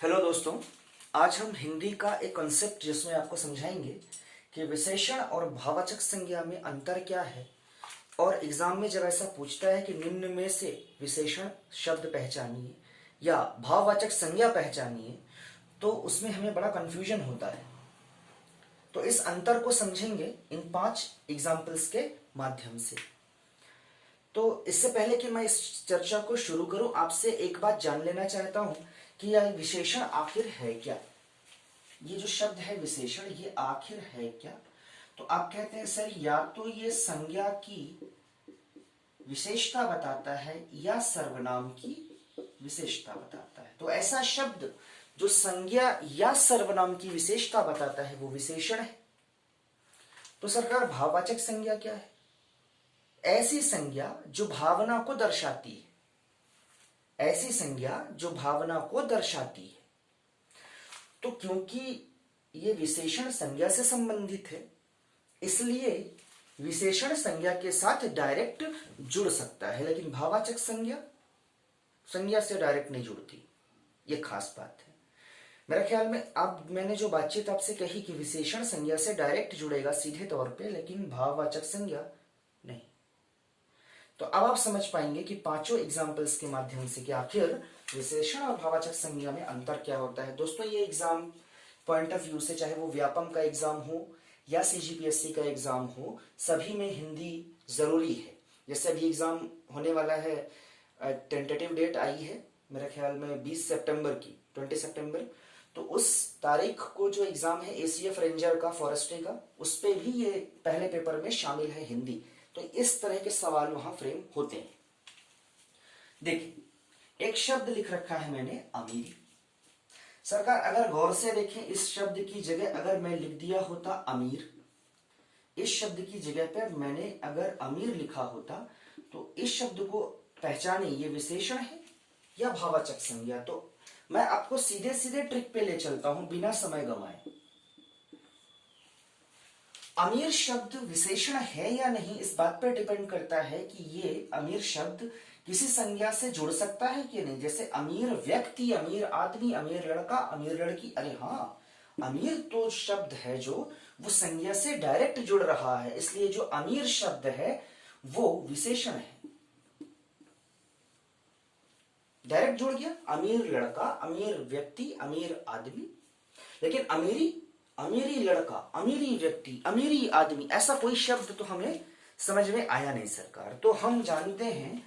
Hello दोस्तों, आज हम हिंदी का एक कॉन्सेप्ट जिसमें आपको समझाएंगे कि विशेषण और भाववाचक संज्ञा में अंतर क्या है। और एग्जाम में जब ऐसा पूछता है कि निम्न में से विशेषण शब्द पहचानिए या भाववाचक संज्ञा पहचानिए, तो उसमें हमें बड़ा कंफ्यूजन होता है। तो इस अंतर को समझेंगे इन 5 एग्जाम्पल्स के माध्यम से। तो इससे पहले कि मैं इस चर्चा को शुरू करूं, आपसे एक बात जान लेना चाहता हूं कि यह विशेषण आखिर है क्या। ये जो शब्द है विशेषण, ये आखिर है क्या। तो आप कहते हैं सर, या तो ये संज्ञा की विशेषता बताता है या सर्वनाम की विशेषता बताता है। तो ऐसा शब्द जो संज्ञा या सर्वनाम की विशेषता बताता है वो विशेषण है। तो सरकार, भाववाचक संज्ञा क्या है? ऐसी संज्ञा जो भावना को दर्शाती है, ऐसी संज्ञा जो भावना को दर्शाती है। तो क्योंकि ये विशेषण संज्ञा से संबंधित है, इसलिए विशेषण संज्ञा के साथ डायरेक्ट जुड़ सकता है, लेकिन भाववाचक संज्ञा संज्ञा से डायरेक्ट नहीं जुड़ती। ये खास बात है। मेरे ख्याल में अब मैंने जो बातचीत आपसे कही कि विशेषण संज्ञा से डायरेक्ट जुड़ेगा सीधे तौर पे, लेकिन भाववाचक संज्ञा नहीं। तो अब आप समझ पाएंगे कि पांचों एग्जाम्पल्स के माध्यम से कि आखिर विशेषण और भाववाचक संज्ञा में अंतर क्या होता है। दोस्तों, ये एग्जाम पॉइंट ऑफ व्यू से, चाहे वो व्यापम का एग्जाम हो या सीजीपीएससी का एग्जाम हो, सभी में हिंदी जरूरी है। जैसे अभी एग्जाम होने वाला है, टेंटेटिव डेट आई है मेरे ख्याल में 20 सितंबर की, 20 सितंबर। तो उस तारीख को जो एग्जाम है एसीएफ रेंजर का, फॉरेस्ट्री का, उस पर भी ये पहले पेपर में शामिल है हिंदी। तो इस तरह के सवाल वहां फ्रेम होते हैं। देखिए, एक शब्द लिख रखा है मैंने, अमीरी। सरकार, अगर गौर से देखें, इस शब्द की जगह अगर मैं लिख दिया होता अमीर, इस शब्द की जगह पर मैंने अगर अमीर लिखा होता, तो इस शब्द को पहचाने ये विशेषण है या भाववाचक संज्ञा। तो मैं आपको सीधे सीधे ट्रिक पे ले चलता हूं बिना समय गंवाए। अमीर शब्द विशेषण है या नहीं, इस बात पर डिपेंड करता है कि ये अमीर शब्द किसी संज्ञा से जुड़ सकता है कि नहीं। जैसे अमीर व्यक्ति, अमीर आदमी, अमीर लड़का, अमीर लड़की। अरे हाँ, अमीर तो शब्द है जो वो संज्ञा से डायरेक्ट जुड़ रहा है, इसलिए जो अमीर शब्द है वो विशेषण है, डायरेक्ट जुड़ गया। अमीर लड़का, अमीर व्यक्ति, अमीर आदमी। लेकिन अमीरी, अमीरी लड़का, अमीरी व्यक्ति, अमीरी आदमी, ऐसा कोई शब्द तो हमें समझ में आया नहीं सरकार। तो हम जानते हैं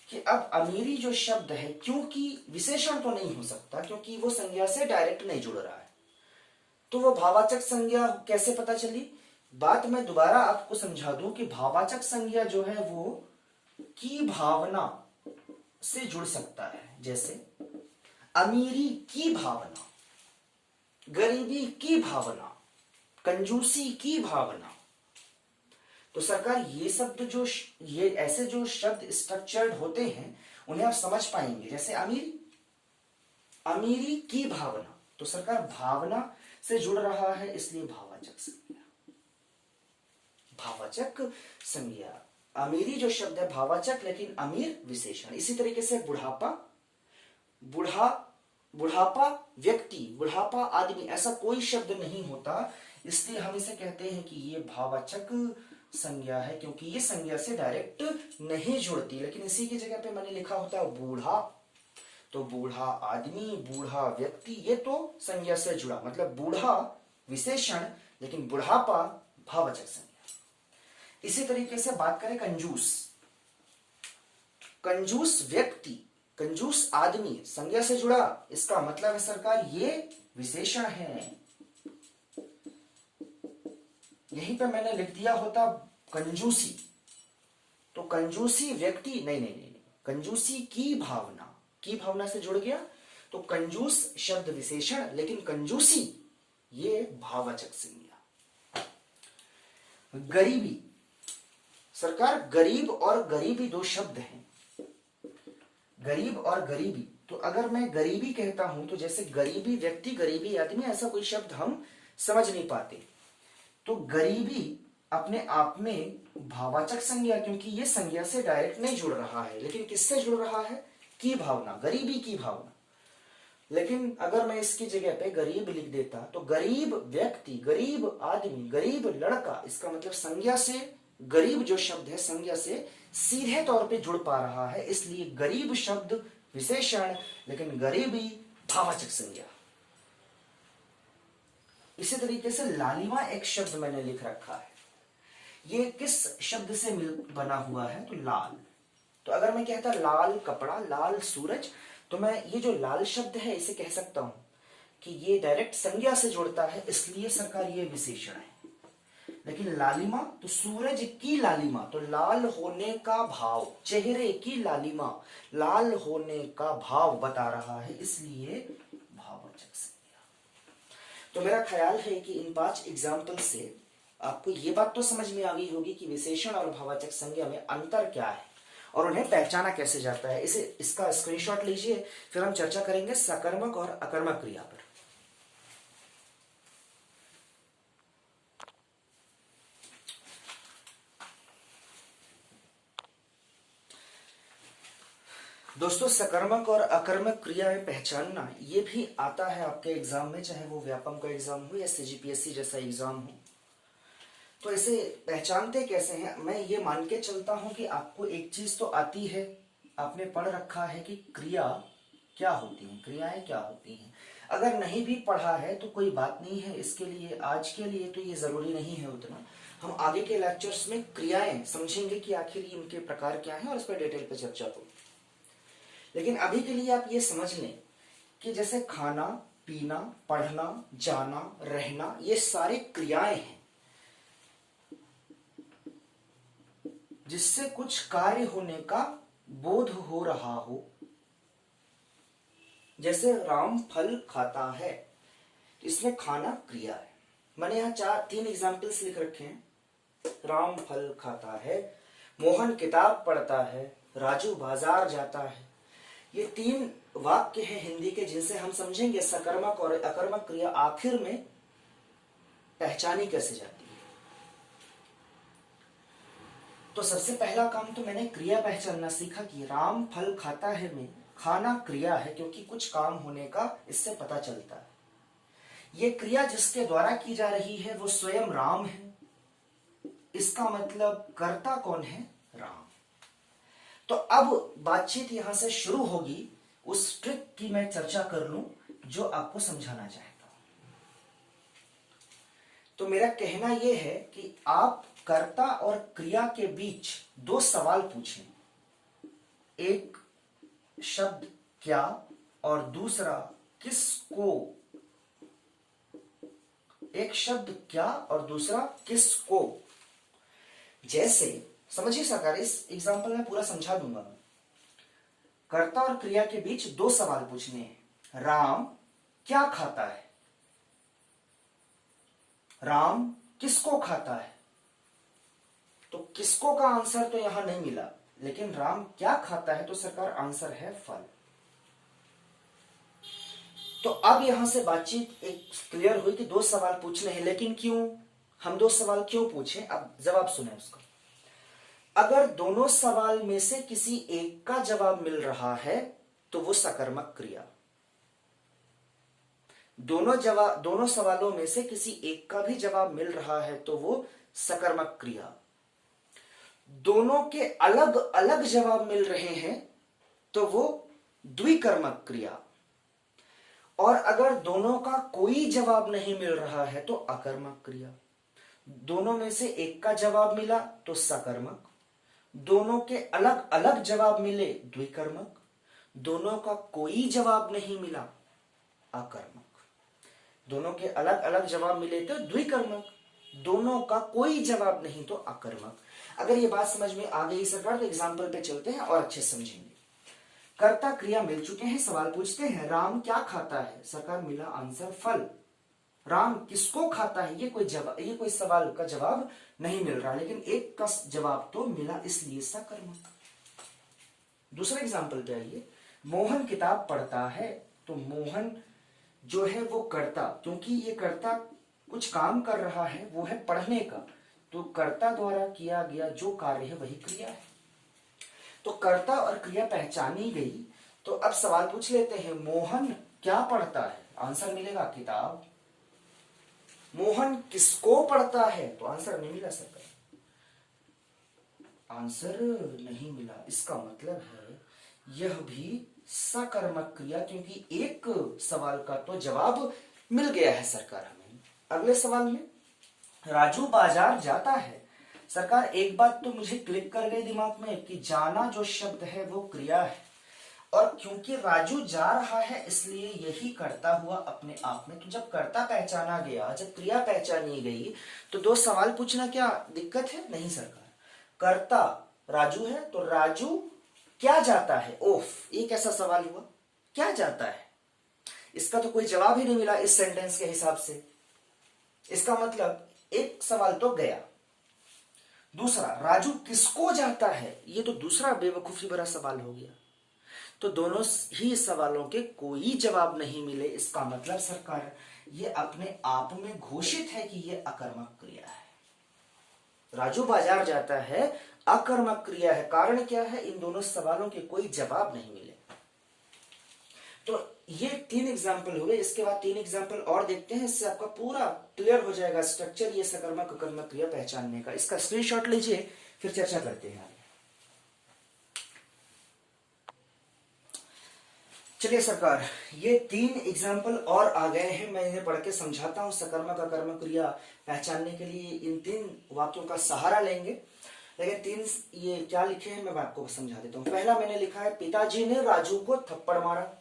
कि अब अमीरी जो शब्द है, क्योंकि विशेषण तो नहीं हो सकता, क्योंकि वो संज्ञा से डायरेक्ट नहीं जुड़ रहा है, तो वो भाववाचक संज्ञा कैसे पता चली। बात मैं दोबारा आपको समझा दूं कि भाववाचक संज्ञा जो है वो की भावना से जुड़ सकता है। जैसे अमीरी की भावना, गरीबी की भावना, कंजूसी की भावना। तो सरकार, ये शब्द जो ये ऐसे जो शब्द स्ट्रक्चर्ड होते हैं उन्हें आप समझ पाएंगे। जैसे अमीरी, अमीरी की भावना, तो सरकार भावना से जुड़ रहा है, इसलिए भाववाचक संज्ञा। भाववाचक संज्ञा, अमीरी जो शब्द है भाववाचक, लेकिन अमीर विशेषण। इसी तरीके से बुढ़ापा, बुढ़ापा व्यक्ति, बुढ़ापा आदमी, ऐसा कोई शब्द नहीं होता, इसलिए हम इसे कहते हैं कि ये भाववाचक संज्ञा है, क्योंकि ये संज्ञा से डायरेक्ट नहीं जुड़ती। लेकिन इसी की जगह पे मैंने लिखा होता है बूढ़ा, तो बूढ़ा आदमी, बूढ़ा व्यक्ति, ये तो संज्ञा से जुड़ा, मतलब बूढ़ा विशेषण, लेकिन बुढ़ापा भाववाचक संज्ञा। इसी तरीके से बात करें कंजूस, कंजूस व्यक्ति, कंजूस आदमी, संज्ञा से जुड़ा, इसका मतलब है सरकार ये विशेषण है। यहीं पे मैंने लिख दिया होता कंजूसी, तो कंजूसी व्यक्ति, नहीं नहीं नहीं, कंजूसी की भावना, की भावना से जुड़ गया, तो कंजूस शब्द विशेषण, लेकिन कंजूसी ये भाववाचक संज्ञा। गरीबी, सरकार गरीब और गरीबी दो शब्द हैं, गरीब और गरीबी। तो अगर मैं गरीबी कहता हूं, तो जैसे गरीबी व्यक्ति, गरीबी आदमी, ऐसा कोई शब्द हम समझ नहीं पाते। तो गरीबी अपने आप में भाववाचक संज्ञा, क्योंकि ये संज्ञा से डायरेक्ट नहीं जुड़ रहा है, लेकिन किससे जुड़ रहा है, की भावना, गरीबी की भावना। लेकिन अगर मैं इसकी जगह पे गरीब लिख देता तो गरीब व्यक्ति, गरीब आदमी, गरीब लड़का, इसका मतलब संज्ञा से गरीब जो शब्द है संज्ञा से सीधे तौर पे जुड़ पा रहा है, इसलिए गरीब शब्द विशेषण, लेकिन गरीबी भाववाचक संज्ञा। इसी तरीके से लालिमा एक शब्द मैंने लिख रखा है, ये किस शब्द से बना हुआ है? तो लाल। तो अगर मैं कहता लाल कपड़ा, लाल सूरज, तो मैं ये जो लाल शब्द है इसे कह सकता हूं कि ये डायरेक्ट संज्ञा से जुड़ता है, इसलिए सरकार ये विशेषण है। लेकिन लालिमा तो सूरज की लालिमा, तो लाल होने का भाव, चेहरे की लालिमा, लाल होने का भाव बता रहा है, इसलिए भाववाचक संज्ञा। तो मेरा ख्याल है कि इन 5 एग्जाम्पल से आपको ये बात तो समझ में आ गई होगी कि विशेषण और भाववाचक संज्ञा में अंतर क्या है और उन्हें पहचाना कैसे जाता है। इसका स्क्रीनशॉट लीजिए, फिर हम चर्चा करेंगे सकर्मक और अकर्मक क्रिया पर। दोस्तों, सकर्मक और अकर्मक क्रिया में पहचानना ये भी आता है आपके एग्जाम में, चाहे वो व्यापम का एग्जाम हो या सीजीपीएससी जैसा एग्जाम हो। तो इसे पहचानते कैसे हैं? मैं ये मान के चलता हूं कि आपको एक चीज तो आती है, आपने पढ़ रखा है कि क्रिया क्या होती है, क्रियाएं क्या होती हैं। अगर नहीं भी पढ़ा है तो कोई बात नहीं है, इसके लिए आज के लिए तो ये जरूरी नहीं है उतना। हम आगे के लेक्चर्स में क्रियाएं समझेंगे कि आखिर इनके प्रकार क्या हैं और इस पर डिटेल पे चर्चा होगी। लेकिन अभी के लिए आप ये समझ लें कि जैसे खाना, पीना, पढ़ना, जाना, रहना, ये सारी क्रियाएं हैं जिससे कुछ कार्य होने का बोध हो रहा हो। जैसे राम फल खाता है, इसमें खाना क्रिया है। मैंने यहाँ 3 एग्जाम्पल्स लिख रखे हैं। राम फल खाता है, मोहन किताब पढ़ता है, राजू बाजार जाता है। ये 3 वाक्य हैं हिंदी के जिनसे हम समझेंगे सकर्मक और अकर्मक क्रिया आखिर में पहचानी कैसे जाती है। तो सबसे पहला काम तो मैंने क्रिया पहचानना सीखा कि राम फल खाता है में खाना क्रिया है, क्योंकि कुछ काम होने का इससे पता चलता है। ये क्रिया जिसके द्वारा की जा रही है वो स्वयं राम है, इसका मतलब कर्ता कौन है? राम। तो अब बातचीत यहां से शुरू होगी, उस ट्रिक की मैं चर्चा कर लूं जो आपको समझाना चाहता हूं। तो मेरा कहना यह है कि आप कर्ता और क्रिया के बीच 2 सवाल पूछें, एक शब्द क्या और दूसरा किसको। एक शब्द क्या और दूसरा किसको। जैसे समझिए सरकार, इस एग्जांपल में पूरा समझा दूंगा। कर्ता और क्रिया के बीच 2 सवाल पूछने हैं। राम क्या खाता है? राम किसको खाता है? तो किसको का आंसर तो यहां नहीं मिला, लेकिन राम क्या खाता है तो सरकार आंसर है फल। तो अब यहां से बातचीत एक क्लियर हुई कि 2 सवाल पूछने हैं। लेकिन क्यों हम 2 सवाल क्यों पूछें, अब जवाब सुने उसका। अगर दोनों सवाल में से किसी एक का जवाब मिल रहा है तो वो सकर्मक क्रिया। दोनों सवालों में से किसी एक का भी जवाब मिल रहा है तो वो सकर्मक क्रिया। दोनों के अलग अलग जवाब मिल रहे हैं तो वो द्विकर्मक क्रिया। और अगर दोनों का कोई जवाब नहीं मिल रहा है तो अकर्मक क्रिया। दोनों में से एक का जवाब मिला तो सकर्मक, दोनों के अलग अलग जवाब मिले द्विकर्मक, दोनों का कोई जवाब नहीं मिला अकर्मक। दोनों के अलग अलग जवाब मिले तो द्विकर्मक, दोनों का कोई जवाब नहीं तो अकर्मक। अगर ये बात समझ में आ गई सरकार तो एग्जाम्पल पे चलते हैं और अच्छे समझेंगे। कर्ता क्रिया मिल चुके हैं, सवाल पूछते हैं राम क्या खाता है, सरकार मिला आंसर फल। राम किसको खाता है ये कोई सवाल का जवाब नहीं मिल रहा, लेकिन एक का जवाब तो मिला, इसलिए सकर्मक। दूसरे एग्जाम्पल पे आइए। मोहन किताब पढ़ता है, तो मोहन जो है वो कर्ता, क्योंकि ये कर्ता कुछ काम कर रहा है वो है पढ़ने का, तो कर्ता द्वारा किया गया जो कार्य है वही क्रिया है। तो कर्ता और क्रिया पहचानी गई। तो अब सवाल पूछ लेते हैं, मोहन क्या पढ़ता है? आंसर मिलेगा किताब। मोहन किसको पढ़ता है? तो आंसर नहीं मिला सर, आंसर नहीं मिला। इसका मतलब है यह भी सकर्मक क्रिया, क्योंकि एक सवाल का तो जवाब मिल गया है सरकार हमें। अगले सवाल में राजू बाजार जाता है। सरकार एक बात तो मुझे क्लिक कर गई दिमाग में कि जाना जो शब्द है वो क्रिया है, और क्योंकि राजू जा रहा है इसलिए यही करता हुआ अपने आप में। तो जब कर्ता पहचाना गया, जब क्रिया पहचानी गई, तो दो सवाल पूछना क्या दिक्कत है? नहीं सरकार। कर्ता राजू है तो राजू क्या जाता है? ओफ, ये कैसा सवाल हुआ? क्या जाता है? इसका तो कोई जवाब ही नहीं मिला इस सेंटेंस के हिसाब से। इसका मतलब एक सवाल तो गया। दूसरा, राजू किसको जाता है? ये तो दूसरा बेवकूफी भरा सवाल हो गया। तो दोनों ही सवालों के कोई जवाब नहीं मिले। इसका मतलब सरकार ये अपने आप में घोषित है कि ये अकर्मक क्रिया है। राजू बाजार जाता है अकर्मक क्रिया है। कारण क्या है? इन दोनों सवालों के कोई जवाब नहीं मिले। तो ये 3 एग्जाम्पल हो गए। इसके बाद 3 एग्जाम्पल और देखते हैं, इससे आपका पूरा क्लियर हो जाएगा स्ट्रक्चर ये सकर्मक अकर्मक क्रिया पहचानने का। इसका स्क्रीनशॉट लीजिए, फिर चर्चा करते हैं। चलिए सरकार, ये 3 एग्जाम्पल और आ गए हैं। मैं इन्हें पढ़ के समझाता हूं। सकर्मक अकर्मक क्रिया पहचानने के लिए इन 3 वाक्यों का सहारा लेंगे। लेकिन 3 ये क्या लिखे हैं मैं आपको समझा देता हूं। पहला मैंने लिखा है पिताजी ने राजू को थप्पड़ मारा।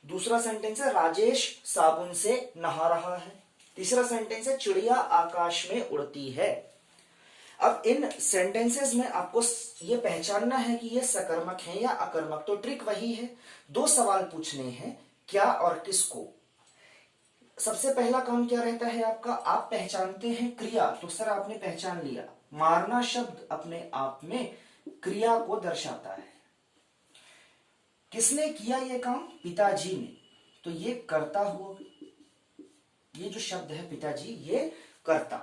दूसरा सेंटेंस है राजेश साबुन से नहा रहा है। तीसरा सेंटेंस है चिड़िया आकाश में उड़ती है। अब इन सेंटेंसेस में आपको ये पहचानना है कि ये सकर्मक है या अकर्मक। तो ट्रिक वही है, 2 सवाल पूछने हैं, क्या और किसको। सबसे पहला काम क्या रहता है आपका? आप पहचानते हैं क्रिया। तो सर आपने पहचान लिया, मारना शब्द अपने आप में क्रिया को दर्शाता है। किसने किया ये काम? पिताजी ने। तो ये कर्ता हुआ। ये जो शब्द है पिताजी, ये कर्ता।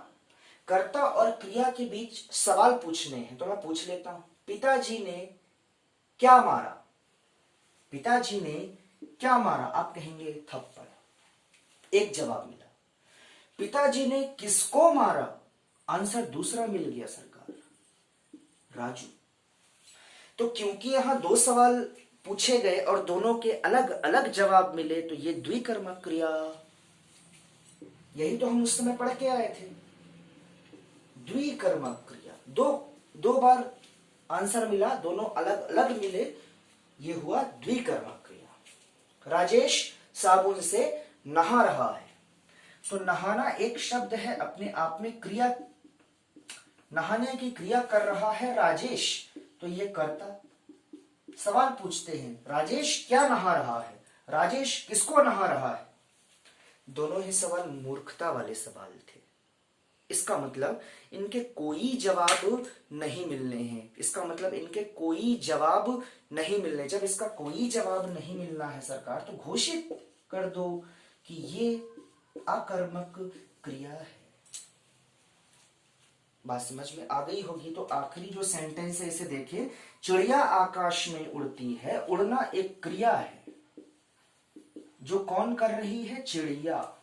कर्ता और क्रिया के बीच सवाल पूछने हैं, तो मैं पूछ लेता हूं, पिताजी ने क्या मारा? पिताजी ने क्या मारा? आप कहेंगे थप्पड़। एक जवाब मिला। पिताजी ने किसको मारा? आंसर दूसरा मिल गया सरकार, राजू। तो क्योंकि यहां 2 सवाल पूछे गए और दोनों के अलग अलग जवाब मिले, तो ये द्विकर्मक क्रिया। यही तो हम उस समय पढ़ के आए थे, द्विकर्मक क्रिया। दो बार आंसर मिला, दोनों अलग अलग मिले, ये हुआ द्विकर्मक क्रिया। राजेश साबुन से नहा रहा है। तो नहाना एक शब्द है अपने आप में, क्रिया नहाने की क्रिया कर रहा है राजेश, तो ये कर्ता। सवाल पूछते हैं राजेश क्या नहा रहा है? राजेश किसको नहा रहा है? दोनों ही सवाल मूर्खता वाले सवाल थे। इसका मतलब इनके कोई जवाब नहीं मिलने हैं। इसका मतलब इनके कोई जवाब नहीं मिलने। जब इसका कोई जवाब नहीं मिलना है सरकार, तो घोषित कर दो कि ये अकर्मक क्रिया है। बात समझ में आ गई होगी। तो आखिरी जो सेंटेंस है इसे देखिए, चिड़िया आकाश में उड़ती है। उड़ना एक क्रिया है जो कौन कर रही है? चिड़िया।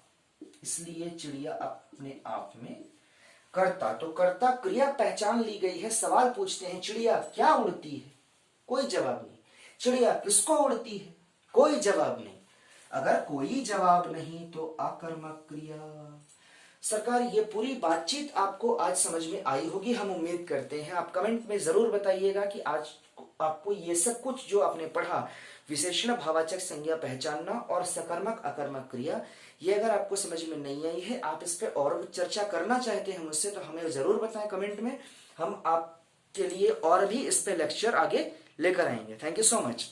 इसलिए चिड़िया अपने आप में कर्ता। तो कर्ता क्रिया पहचान ली गई है। सवाल पूछते हैं चिड़िया क्या उड़ती है? कोई जवाब नहीं। चिड़िया किसको उड़ती है? कोई जवाब नहीं। अगर कोई जवाब नहीं तो अकर्मक क्रिया। सरकार ये पूरी बातचीत आपको आज समझ में आई होगी, हम उम्मीद करते हैं। आप कमेंट में जरूर बताइएगा कि आज आपको ये सब कुछ जो आपने पढ़ा, विशेषण भाववाचक संज्ञा पहचानना और सकर्मक अकर्मक क्रिया, ये अगर आपको समझ में नहीं आई है, आप इस पर और चर्चा करना चाहते हैं मुझसे, तो हमें जरूर बताएं कमेंट में। हम आपके लिए और भी इस पे लेक्चर आगे लेकर आएंगे। Thank you so much.